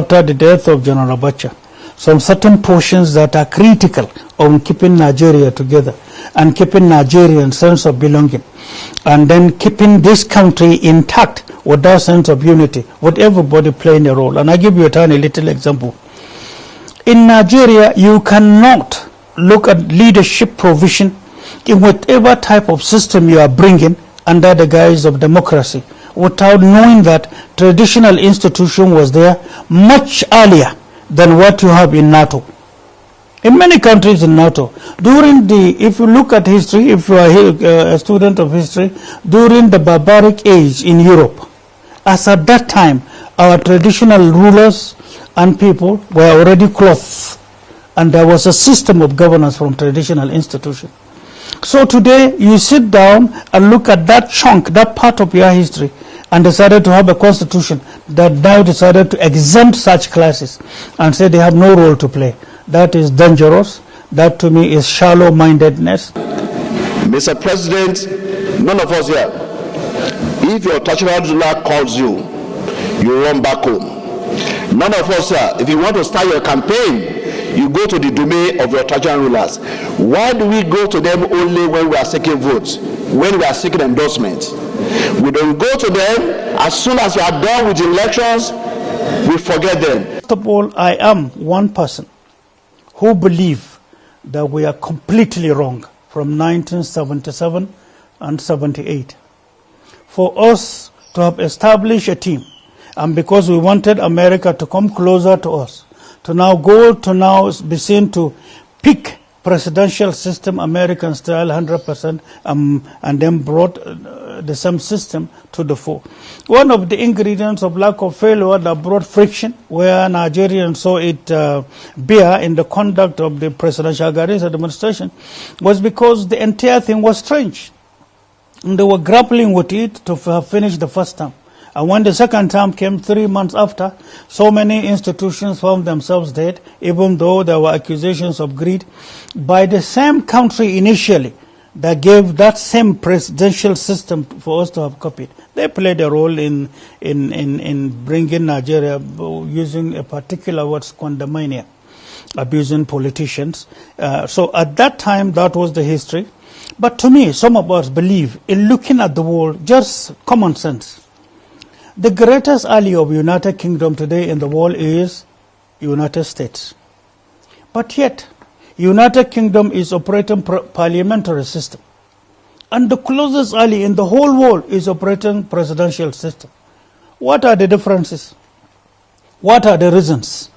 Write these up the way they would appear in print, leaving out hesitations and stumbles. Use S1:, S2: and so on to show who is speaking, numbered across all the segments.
S1: after the death of General Abacha, some certain portions that are critical on keeping Nigeria together and keeping Nigerian sense of belonging, and then keeping this country intact with that sense of unity, with everybody playing a role. And I give you a tiny little example. In Nigeria, you cannot look at leadership provision in whatever type of system you are bringing under the guise of democracy without knowing that traditional institution was there much earlier than what you have in NATO. In many countries in NATO, if you look at history, if you are a student of history, during the barbaric age in Europe, as at that time, our traditional rulers and people were already clothed, and there was a system of governance from traditional institutions. So today, you sit down and look at that chunk, that part of your history, and decided to have a constitution that now decided to exempt such classes and say they have no role to play. That is dangerous. That to me is shallow-mindedness.
S2: Mr. President, none of us here, if your traditional ruler calls you, you run back home. None of us here, if you want to start your campaign, you go to the domain of your traditional rulers. Why do we go to them only when we are seeking votes, when we are seeking endorsements? We don't go to them. As soon as we are done with the elections, we forget them.
S1: First of all, I am one person who believe that we are completely wrong from 1977 and 78. For us to have established a team, and because we wanted America to come closer to us, to now be seen to pick presidential system, American style, 100%, and then brought the same system to the fore. One of the ingredients of lack of failure that brought friction, where Nigerians saw it bear in the conduct of the presidential administration, was because the entire thing was strange. And they were grappling with it to have finished the first term. And when the second term came 3 months after, so many institutions found themselves dead, even though there were accusations of greed, by the same country initially that gave that same presidential system for us to have copied. They played a role in bringing Nigeria, using a particular word, squandermania, abusing politicians. So at that time, that was the history. But to me, some of us believe in looking at the world, just common sense. The greatest ally of United Kingdom today in the world is United States. But yet, United Kingdom is operating parliamentary system. And the closest ally in the whole world is operating presidential system. What are the differences? What are the reasons?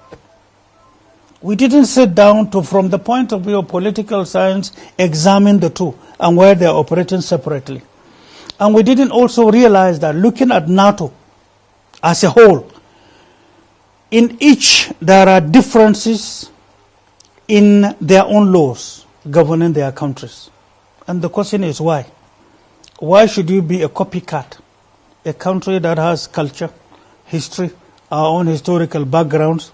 S1: We didn't sit down to, from the point of view of political science, examine the two and where they are operating separately. And we didn't also realize that looking at NATO as a whole, in each there are differences in their own laws governing their countries. And the question is why? Why should you be a copycat? A country that has culture, history, our own historical backgrounds,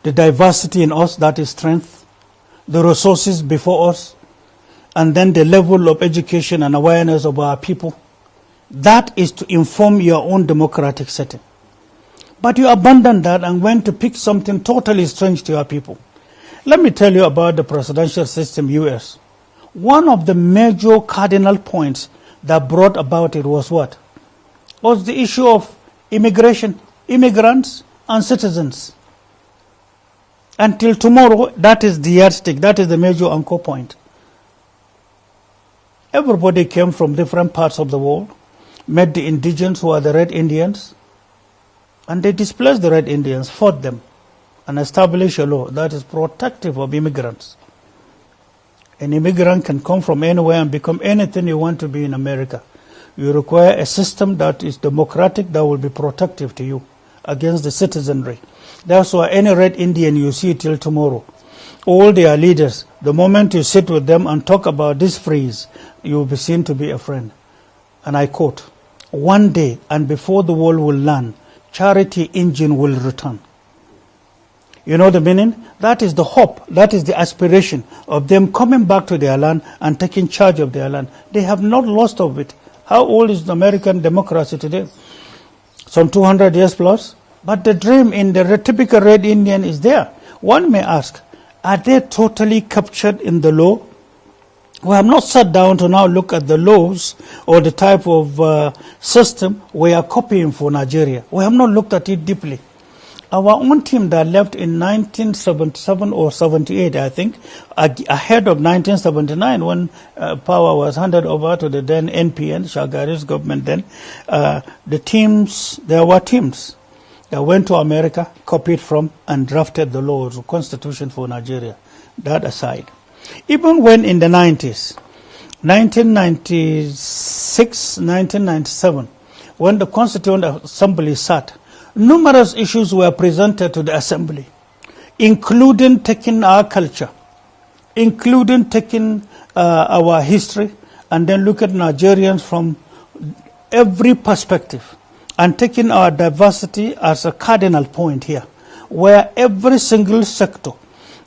S1: the diversity in us, that is strength, the resources before us, and then the level of education and awareness of our people. That is to inform your own democratic setting. But you abandoned that and went to pick something totally strange to your people. Let me tell you about the presidential system, US. One of the major cardinal points that brought about it was what? Was the issue of immigration, immigrants and citizens. Until tomorrow, that is the yardstick, that is the major anchor point. Everybody came from different parts of the world, met the indigenes who are the Red Indians, and they displaced the Red Indians, fought them, and established a law that is protective of immigrants. An immigrant can come from anywhere and become anything you want to be in America. You require a system that is democratic, that will be protective to you against the citizenry. That's why any Red Indian you see till tomorrow, all their leaders, the moment you sit with them and talk about this phrase, you will be seen to be a friend. And I quote, "One day and before the world will learn, charity engine will return." You know the meaning? That is the hope, that is the aspiration of them coming back to their land and taking charge of their land. They have not lost of it. How old is the American democracy today? Some 200 years plus. But the dream in the typical Red Indian is there. One may ask, are they totally captured in the law? We have not sat down to now look at the laws or the type of system we are copying for Nigeria. We have not looked at it deeply. Our own team that left in 1977 or 78, I think, ahead of 1979 when power was handed over to the then NPN, Shagari's government then, there were teams that went to America, copied from and drafted the laws, the constitution for Nigeria. That aside. Even when in the 90s, 1996, 1997, when the Constituent Assembly sat, numerous issues were presented to the Assembly, including taking our culture, including taking our history, and then look at Nigerians from every perspective, and taking our diversity as a cardinal point here, where every single sector,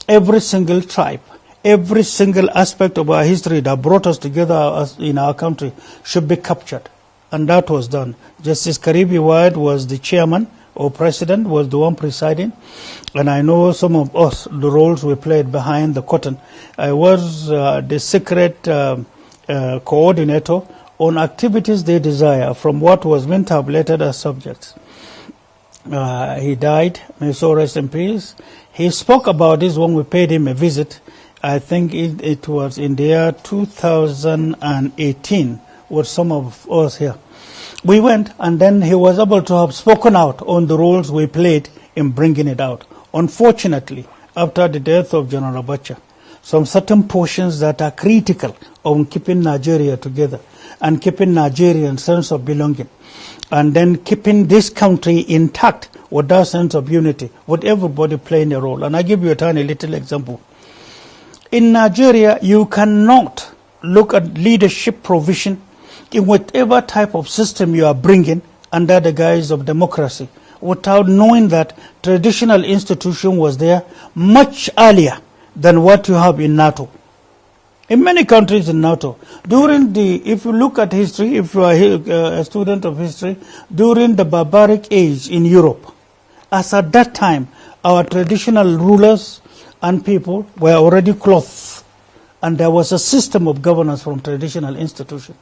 S1: every single tribe, every single aspect of our history that brought us together in our country should be captured. And that was done. Justice Karibi Wade was the chairman or president, was the one presiding. And I know some of us, the roles we played behind the curtain. I was the secret coordinator on activities they desire from what was being tabulated as subjects. He died, may so rest in peace. He spoke about this when we paid him a visit. I think it was in the year 2018 with some of us here. We went, and then he was able to have spoken out on the roles we played in bringing it out. Unfortunately, after the death of General Abacha, some certain portions that are critical on keeping Nigeria together and keeping Nigerian sense of belonging, and then keeping this country intact with that sense of unity, with everybody playing a role. And I give you a tiny little example. In Nigeria, you cannot look at leadership provision in whatever type of system you are bringing under the guise of democracy without knowing that traditional institution was there much earlier than what you have in NATO. In many countries in NATO, if you look at history, if you are a student of history, during the barbaric age in Europe, as at that time, our traditional rulers and people were already clothed, and there was a system of governance from traditional institution.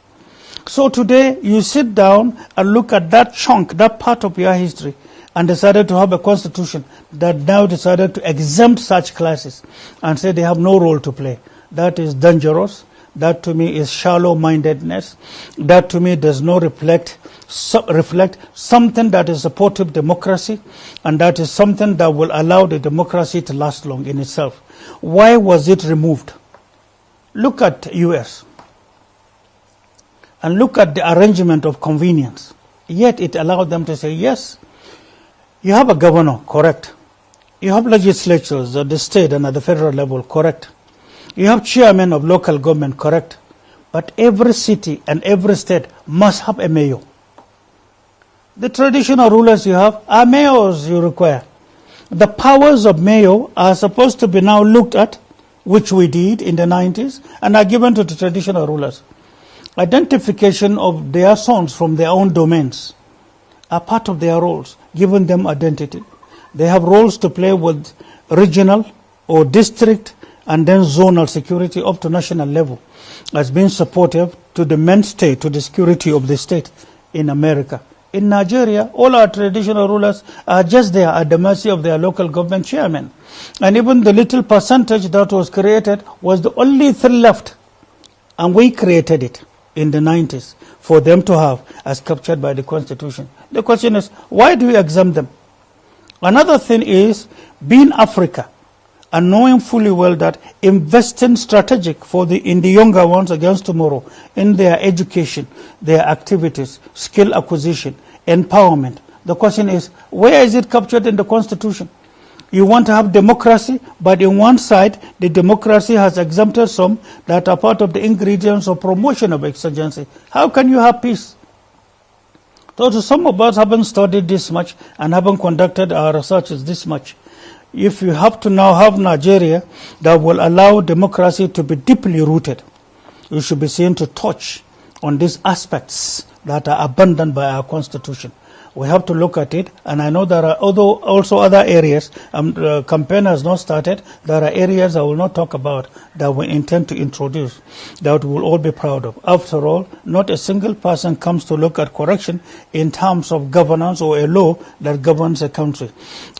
S1: So today, you sit down and look at that chunk, that part of your history, and decided to have a constitution that now decided to exempt such classes and say they have no role to play. That is dangerous. That to me is shallow-mindedness. That to me does not reflect something that is supportive democracy, and that is something that will allow the democracy to last long in itself. Why was it removed? Look at US and look at the arrangement of convenience. Yet it allowed them to say, yes, you have a governor, correct. You have legislatures at the state and at the federal level, correct. You have chairmen of local government, correct. But every city and every state must have a mayor. The traditional rulers you have are mayors you require. The powers of mayor are supposed to be now looked at, which we did in the 90s, and are given to the traditional rulers. Identification of their sons from their own domains are part of their roles, giving them identity. They have roles to play with regional or district and then zonal security up to national level as being supportive to the main state, to the security of the state in America. In Nigeria, all our traditional rulers are just there at the mercy of their local government chairmen. And even the little percentage that was created was the only thing left. And we created it in the 90s for them to have as captured by the Constitution. The question is, why do we exempt them? Another thing is being Africa and knowing fully well that investing strategic in the younger ones against tomorrow, in their education, their activities, skill acquisition, empowerment. The question is, where is it captured in the Constitution? You want to have democracy, but in one side, the democracy has exempted some that are part of the ingredients of promotion of exigency. How can you have peace? So some of us haven't studied this much and haven't conducted our researches this much. If you have to now have Nigeria that will allow democracy to be deeply rooted, you should be seen to touch on these aspects that are abandoned by our constitution. We have to look at it, and I know there are also other areas. Campaign has not started. There are areas I will not talk about that we intend to introduce that we will all be proud of. After all, not a single person comes to look at correction in terms of governance or a law that governs a country.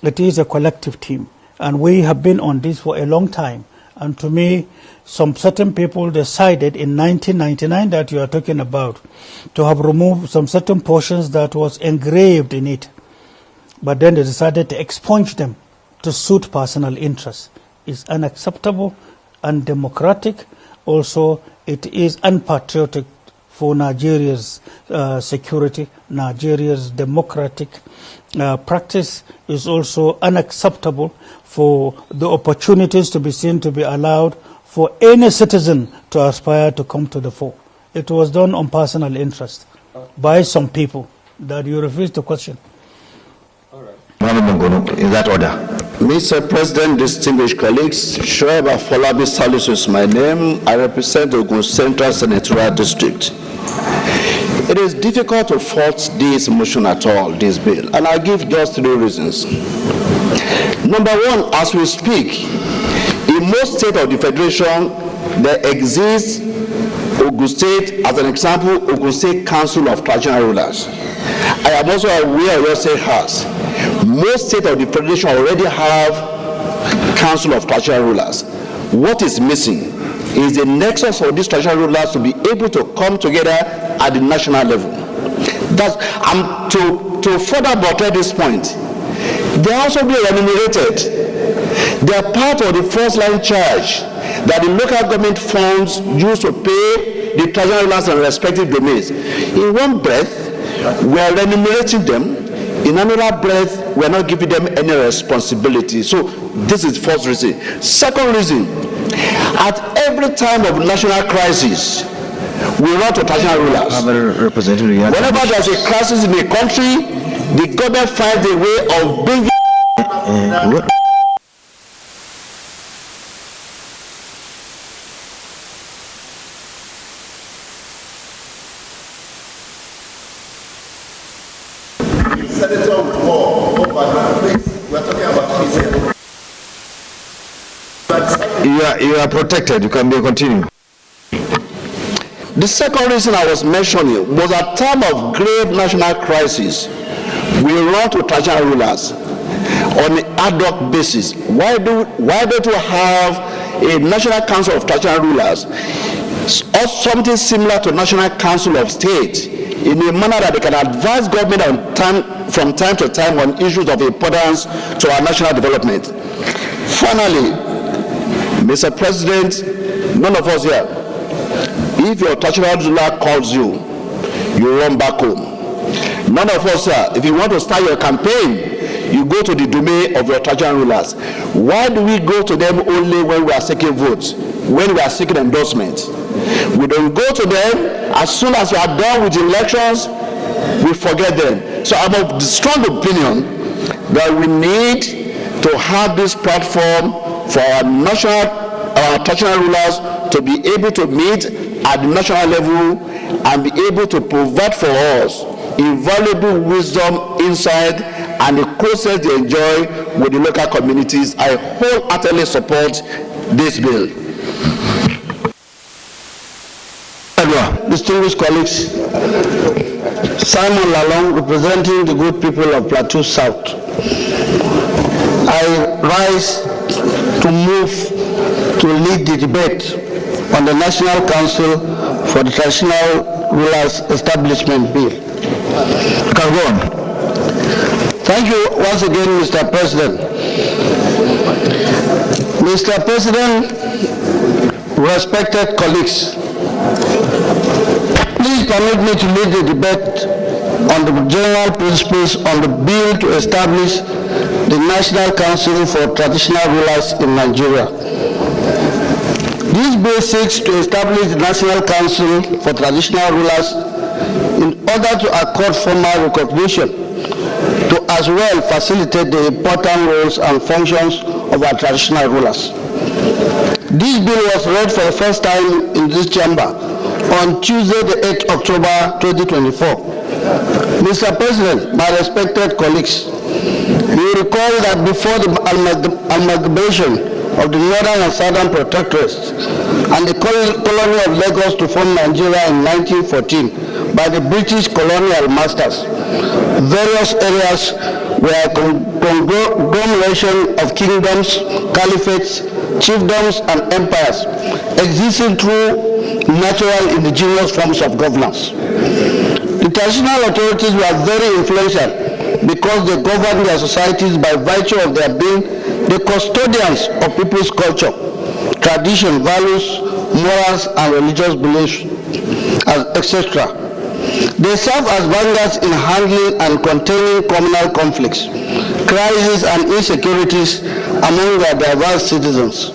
S1: It is a collective team, and we have been on this for a long time. And to me, some certain people decided in 1999 that you are talking about to have removed some certain portions that was engraved in it. But then they decided to expunge them to suit personal interests. It's unacceptable, undemocratic. Also, it is unpatriotic for Nigeria's security. Nigeria's democratic practice is also unacceptable for the opportunities to be seen to be allowed for any citizen to aspire to come to the fore. It was done on personal interest by some people that you refuse to question.
S3: All right. In that order.
S2: Mr. President, distinguished colleagues, Shoaib Afolabi Salisu is my name. I represent Ogun Central Senatorial District. It is difficult to fault this motion at all, this bill, and I'll give just 3 reasons. Number one, as we speak, in most states of the Federation, there exists Ogun State, as an example, Ogun State Council of Traditional Rulers. I am also aware your state has. Most states of the Federation already have Council of Traditional Rulers. What is missing is the nexus for these traditional rulers to be able to come together at the national level. To further buttress this point, they are also being remunerated. They are part of the first line charge that the local government funds use to pay the traditional rulers in respective domains. In one breath, we are remunerating them. In another breath, we are not giving them any responsibility. So this is the first reason. Second reason, at every time of national crisis, we run to traditional rulers. Whenever there's a crisis in a country, the government finds a way of bringing Senator Moore, we're talking about
S3: you are protected. You can continue.
S2: The second reason I was mentioning was at time of grave national crisis, we run to traditional rulers on an ad hoc basis. Why don't we have a National Council of Traditional Rulers or something similar to National Council of State in a manner that they can advise government from time to time on issues of importance to our national development? Finally, Mr. President, none of us here, if your traditional ruler calls you, you run back home. None of us here, if you want to start your campaign, you go to the domain of your traditional rulers. Why do we go to them only when we are seeking votes, when we are seeking endorsements? We don't go to them as soon as we are done with the elections, we forget them. So I'm of the strong opinion that we need to have this platform for our traditional rulers to be able to meet at the national level and be able to provide for us invaluable wisdom, insight, and the closeness they enjoy with the local communities. I wholeheartedly support this bill.
S4: Distinguished colleagues, Simon Lalong, representing the good people of Plateau South. I rise to move to lead the debate on the National Council for the Traditional Rulers Establishment Bill. Thank you once again, Mr. President. Mr. President, respected colleagues, please permit me to lead the debate on the general principles on the bill to establish the National Council for Traditional Rulers in Nigeria. This bill seeks to establish the National Council for Traditional Rulers in order to accord formal recognition to as well facilitate the important roles and functions of our traditional rulers. This bill was read for the first time in this chamber on Tuesday, the 8th October 2024. Mr. President, my respected colleagues, you recall that before the amalgamation of the Northern and Southern Protectorates and the colony of Lagos to form Nigeria in 1914 by the British colonial masters, various areas were a conglomeration of kingdoms, caliphates, chiefdoms, and empires existing through natural indigenous forms of governance. The traditional authorities were very influential because they governed their societies by virtue of their being the custodians of people's culture, tradition, values, morals, and religious beliefs, etc. They serve as vanguards in handling and containing communal conflicts, crises, and insecurities among their diverse citizens.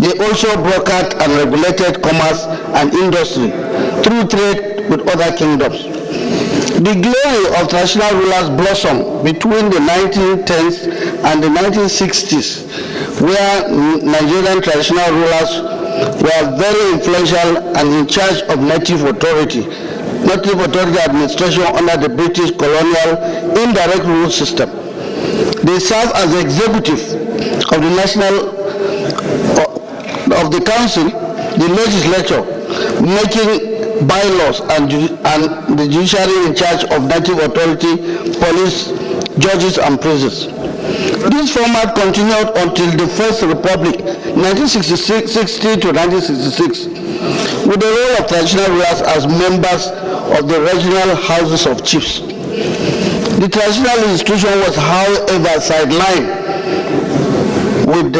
S4: They also brokered and regulated commerce and industry through trade with other kingdoms. The glory of traditional rulers blossomed between the 1910s and the 1960s, where Nigerian traditional rulers were very influential and in charge of native authority administration under the British colonial indirect rule system. They serve as the executive of the of the council, the legislature, making bylaws, and the judiciary in charge of native authority, police, judges, and prisons. This format continued until the First Republic, 1960 to 1966, with the role of traditional rulers as members of the regional houses of chiefs. The traditional institution was, however, sidelined with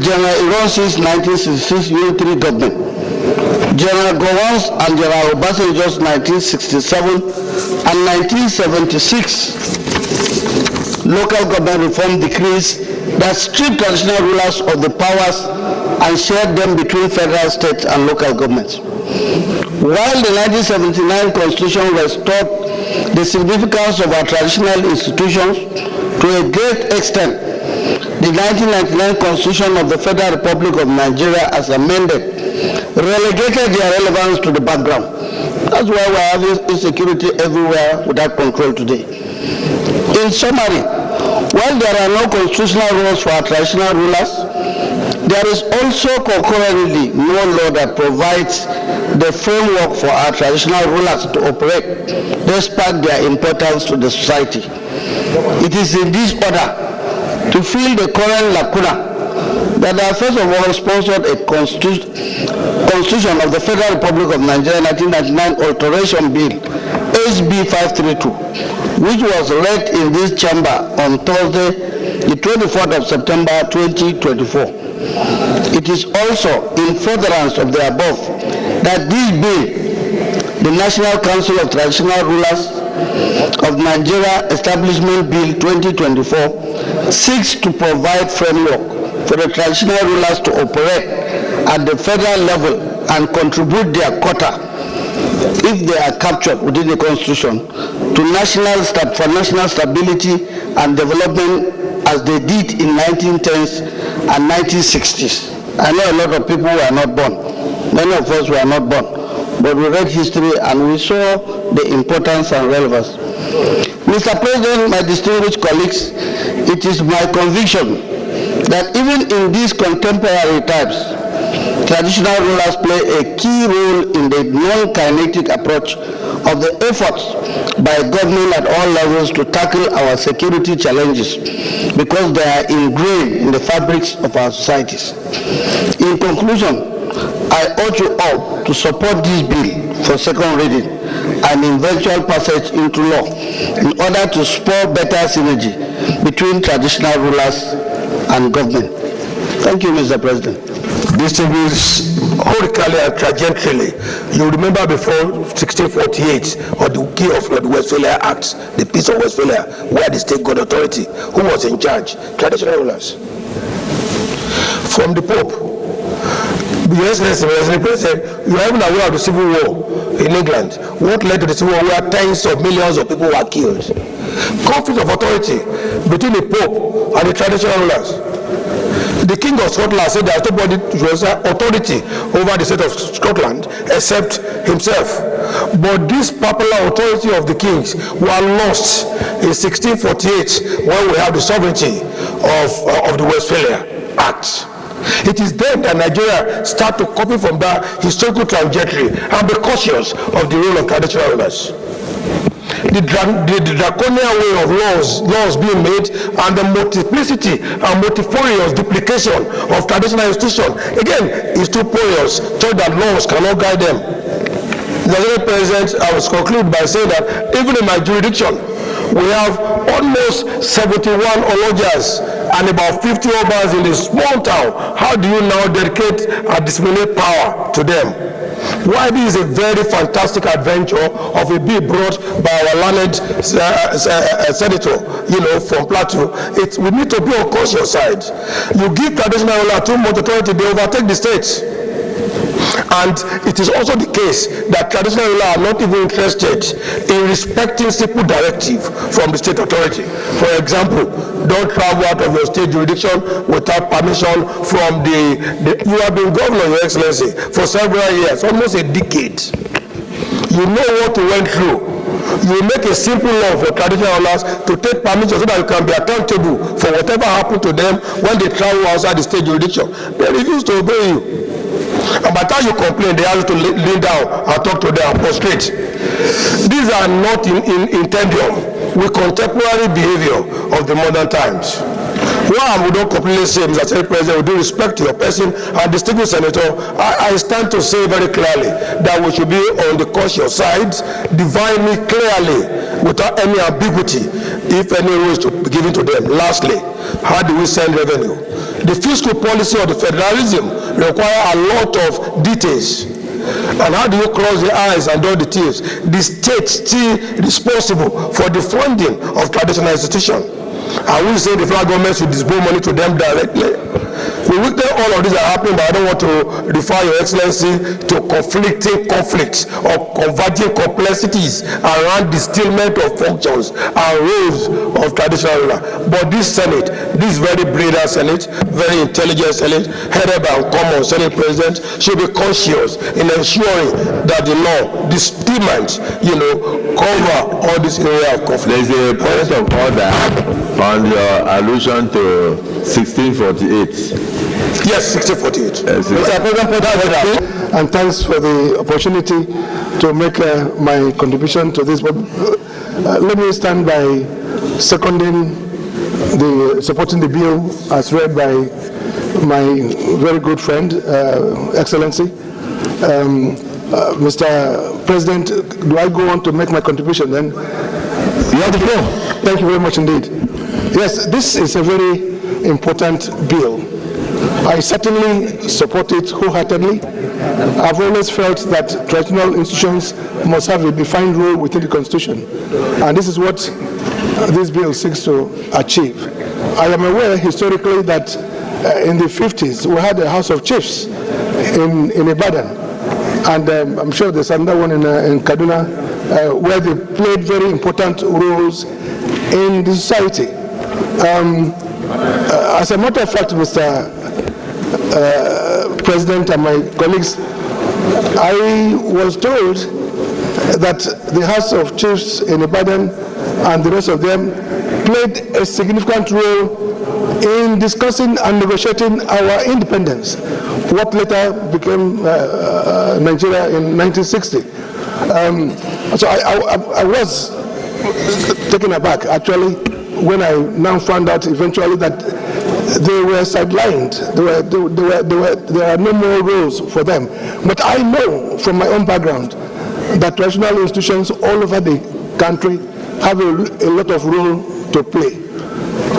S4: General Ironsi's 1966 unitary government, General Gowon's and General Obasanjo's 1967 and 1976 local government reform decrees that stripped traditional rulers of the powers and shared them between federal, state, and local governments. While the 1979 Constitution restored the significance of our traditional institutions to a great extent, the 1999 Constitution of the Federal Republic of Nigeria, as amended, relegated their relevance to the background. That's why we're having insecurity everywhere without control today. In summary, while there are no constitutional rules for our traditional rulers, there is also concurrently no law that provides the framework for our traditional rulers to operate, despite their importance to the society. It is in this order to fill the current lacuna that I first of all sponsored a Constitution of the Federal Republic of Nigeria 1999 Alteration Bill, HB 532, which was read in this chamber on Thursday, the 24th of September 2024. It is also in furtherance of the above that this bill, the National Council of Traditional Rulers of Nigeria Establishment Bill 2024, seeks to provide framework for the traditional rulers to operate at the federal level and contribute their quota, if they are captured within the Constitution, to national stability and development as they did in 1910s and 1960s. I know a lot of people were not born. Many of us were not born. But we read history and we saw the importance and relevance. Mr. President, my distinguished colleagues, it is my conviction that even in these contemporary times, traditional rulers play a key role in the non-kinetic approach of the efforts by government at all levels to tackle our security challenges, because they are ingrained in the fabrics of our societies. In conclusion, I urge you all to support this bill for second reading and eventual passage into law in order to spur better synergy between traditional rulers and government. Thank you, Mr. President.
S5: Distinguished historically and trajectorily, you remember before 1648 or the key of the Westphalia Act, the Peace of Westphalia, where the state god authority, who was in charge? Traditional rulers. From the Pope, Your Excellency, Mr. President, you are even aware of the Civil War in England. What led to the Civil War, where tens of millions of people were killed? Conflict of authority between the Pope and the traditional rulers. The King of Scotland said there is nobody who has authority over the state of Scotland except himself. But this popular authority of the kings were lost in 1648 when we have the sovereignty of the Westphalia Act. It is then that Nigeria start to copy from that historical trajectory and be cautious of the role of traditional rulers. The draconian way of laws being made, and the multiplicity and multifarious duplication of traditional institutions, again, is too porous, so that laws cannot guide them. The President, I will conclude by saying that even in my jurisdiction, we have almost 71 ologias and about 50 obas in a small town. How do you now dedicate and disseminate power to them? Why this is a very fantastic adventure of a bill brought by our learned senator, from Plateau. We need to be on cautious side. You give traditional ruler too much authority, they overtake the states. And it is also the case that traditional rulers are not even interested in respecting simple directive from the state authority. For example, don't travel out of your state jurisdiction without permission from you have been governor, Your Excellency, for several years, almost a decade. You know what you went through. You make a simple law for traditional rulers to take permission so that you can be accountable for whatever happened to them when they travel outside the state jurisdiction. They refuse to obey you. And by the time you complain, they have to lean down and talk to them and prostrate. These are not in tendium with contemporary behavior of the modern times. What I would not completely say, Mr. Senate President, with due respect to your person and distinguished senator, I stand to say very clearly that we should be on the cautious side, divinely clearly, without any ambiguity, if any rule is to be given to them. Lastly, how do we send revenue? The fiscal policy of the federalism require a lot of details. And how do you cross the I's and dot the T's? The state still responsible for the funding of traditional institutions. I will say the federal government should disburse money to them directly. We witness all of these are happening, but I don't want to refer Your Excellency to conflicting conflicts or converging complexities around the stillment of functions and roles of traditional ruler. But this Senate, this very brilliant Senate, very intelligent Senate, headed by a common Senate President, should be conscious in ensuring that the law, the stillment, cover all this area of conflict.
S6: There's a point of order on your allusion to 1648.
S5: Yes, 1648.
S7: And thanks for the opportunity to make my contribution to this. But let me stand by supporting the bill as read by my very good friend, Excellency. Mr. President, do I go on to make my contribution then? You have the floor. Thank you very much indeed. Yes, this is a very important bill. I certainly support it wholeheartedly. I've always felt that traditional institutions must have a defined role within the Constitution, and this is what this bill seeks to achieve. I am aware historically that in the 50s we had a House of Chiefs in Ibadan, and I'm sure there's another one in Kaduna where they played very important roles in the society. As a matter of fact, Mr. President and my colleagues, I was told that the House of Chiefs in Ibadan and the rest of them played a significant role in discussing and negotiating our independence, what later became Nigeria in 1960. So I was taken aback, actually, when I now found out eventually that they were sidelined. There are no more roles for them. But I know from my own background that traditional institutions all over the country have a lot of role to play.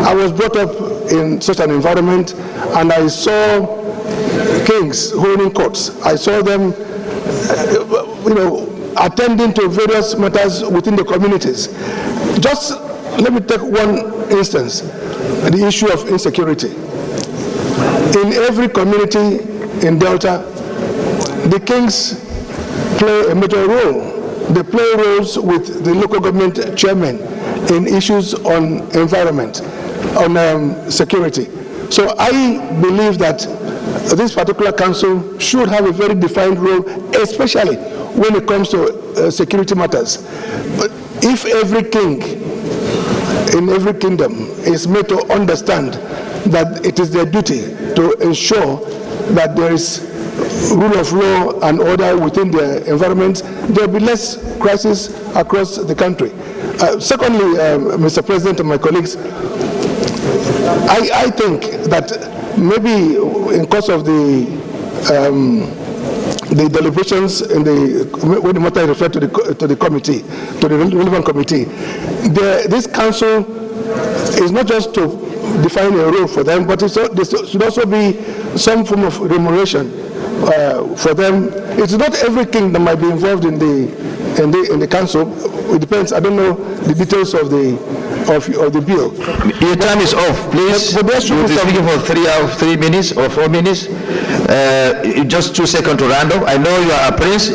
S7: I was brought up in such an environment, and I saw kings holding courts. I saw them, attending to various matters within the communities. Just let me take one instance, the issue of insecurity. In every community in Delta, the kings play a major role. They play roles with the local government chairman in issues on environment, on security. So I believe that this particular council should have a very defined role, especially when it comes to security matters. But if every king in every kingdom is made to understand that it is their duty to ensure that there is rule of law and order within their environment, there will be less crisis across the country. Secondly, Mr. President and my colleagues, I think that maybe in course of the deliberations in when the matter is referred to the committee, to the relevant committee, this council is not just to define a role for them, but there should also be some form of remuneration for them. It's not every king that might be involved in the council. It depends. I don't know the details of the bill.
S3: Your time is off, please. You'll be speaking for 3 minutes or 4 minutes. Just 2 seconds to round up. I know you are a prince.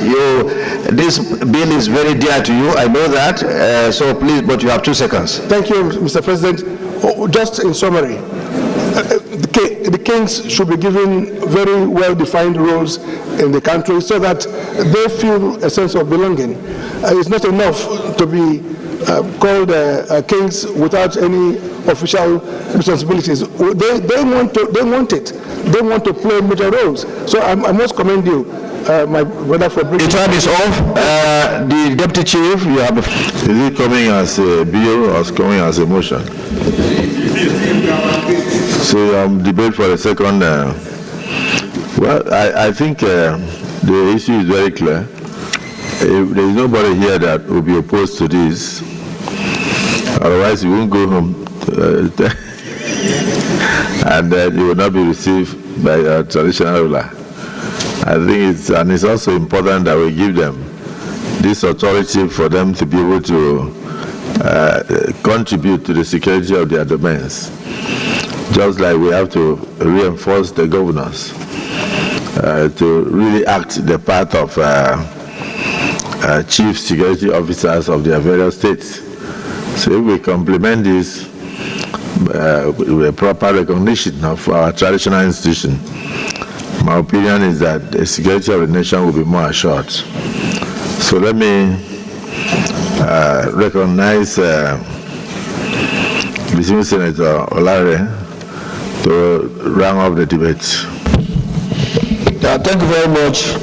S3: This bill is very dear to you. I know that. So please, but you have 2 seconds.
S7: Thank you, Mr. President. Just in summary, the kings should be given very well-defined roles in the country so that they feel a sense of belonging. It's not enough to be called kings without any official responsibilities. They want it. They want to play major roles. So I must commend you, my brother, for bringing.
S3: The time is off. The deputy chief, you have.
S6: Is it coming as a bill or is it coming as a motion? So debate for a second. Well, I think the issue is very clear. If there is nobody here that will be opposed to this, otherwise you won't go home and you will not be received by a traditional ruler. I think it's also important that we give them this authority for them to be able to contribute to the security of their domains. Just like we have to reinforce the governors to really act the part of chief security officers of their various states. So if we complement this with a proper recognition of our traditional institution, my opinion is that the security of the nation will be more assured. So let me recognize Vice Senator Olare to round up the debate.
S4: Thank you very much.